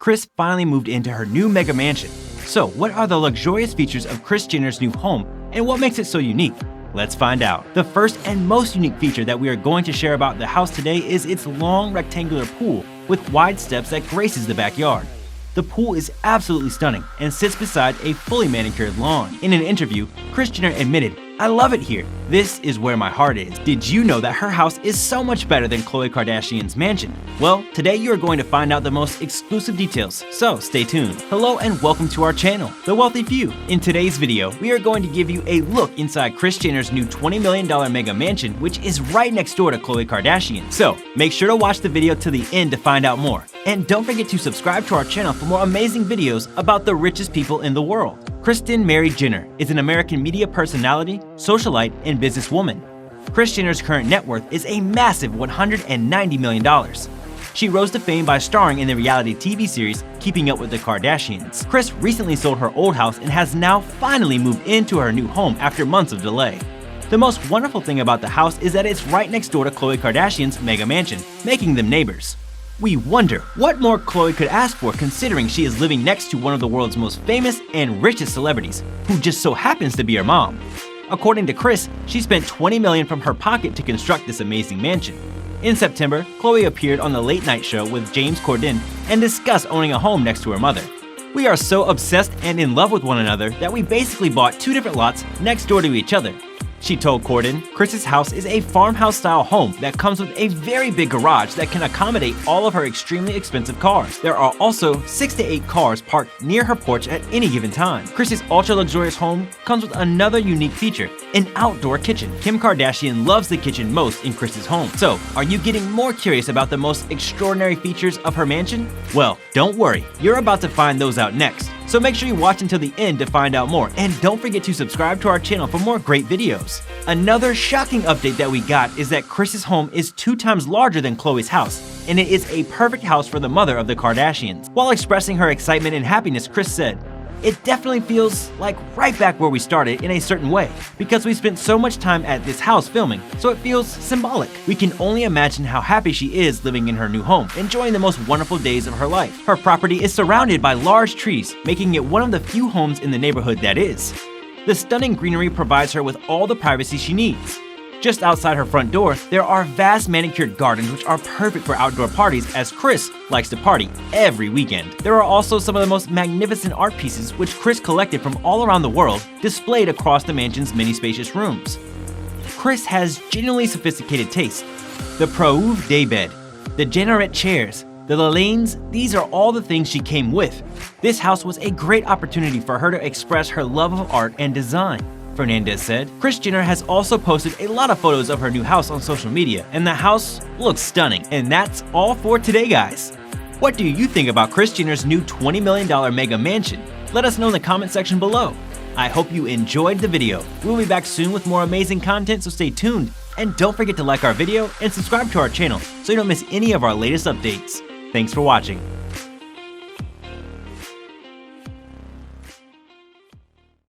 Kris finally moved into her new mega mansion. So, what are the luxurious features of Kris Jenner's new home, and what makes it so unique? Let's find out. The first and most unique feature that we are going to share about the house today is its long rectangular pool with wide steps that graces the backyard. The pool is absolutely stunning and sits beside a fully manicured lawn. In an interview, Kris Jenner admitted, "I love it here. This is where my heart is." Did you know that her house is so much better than Khloe Kardashian's mansion? Well, today you are going to find out the most exclusive details, so stay tuned. Hello and welcome to our channel, The Wealthy Few. In today's video, we are going to give you a look inside Kris Jenner's new $20 million mega mansion, which is right next door to Khloe Kardashian. So make sure to watch the video to the end to find out more. And don't forget to subscribe to our channel for more amazing videos about the richest people in the world. Kristen Mary Jenner is an American media personality, socialite, and businesswoman. Kris Jenner's current net worth is a massive $190 million. She rose to fame by starring in the reality TV series Keeping Up with the Kardashians. Kris recently sold her old house and has now finally moved into her new home after months of delay. The most wonderful thing about the house is that it's right next door to Khloe Kardashian's mega mansion, making them neighbors. We wonder what more Khloe could ask for, considering she is living next to one of the world's most famous and richest celebrities, who just so happens to be her mom. According to Kris, she spent $20 million from her pocket to construct this amazing mansion. In September, Khloe appeared on the Late Night Show with James Corden and discussed owning a home next to her mother. "We are so obsessed and in love with one another that we basically bought two different lots next door to each other," she told Corden. Kris's house is a farmhouse-style home that comes with a very big garage that can accommodate all of her extremely expensive cars. There are also 6 to 8 cars parked near her porch at any given time. Kris's ultra-luxurious home comes with another unique feature, an outdoor kitchen. Kim Kardashian loves the kitchen most in Kris's home. So, are you getting more curious about the most extraordinary features of her mansion? Well, don't worry, you're about to find those out next. So make sure you watch until the end to find out more, and don't forget to subscribe to our channel for more great videos. Another shocking update that we got is that Kris's home is 2 times larger than Khloe's house, and it is a perfect house for the mother of the Kardashians. While expressing her excitement and happiness, Kris said, "It definitely feels like right back where we started in a certain way, because we spent so much time at this house filming, so it feels symbolic. We can only imagine how happy she is living in her new home, enjoying the most wonderful days of her life. Her property is surrounded by large trees, making it one of the few homes in the neighborhood that is. The stunning greenery provides her with all the privacy she needs. Just outside her front door, there are vast manicured gardens which are perfect for outdoor parties, as Kris likes to party every weekend. There are also some of the most magnificent art pieces which Kris collected from all around the world, displayed across the mansion's many spacious rooms. Kris has genuinely sophisticated taste. The Prouve daybed, the Jennerette chairs, the Lalines, these are all the things she came with. This house was a great opportunity for her to express her love of art and design," Fernandez said. Kris Jenner has also posted a lot of photos of her new house on social media, and the house looks stunning. And that's all for today, guys. What do you think about Kris Jenner's new $20 million mega mansion? Let us know in the comment section below. I hope you enjoyed the video. We'll be back soon with more amazing content, so stay tuned. And don't forget to like our video and subscribe to our channel so you don't miss any of our latest updates. Thanks for watching.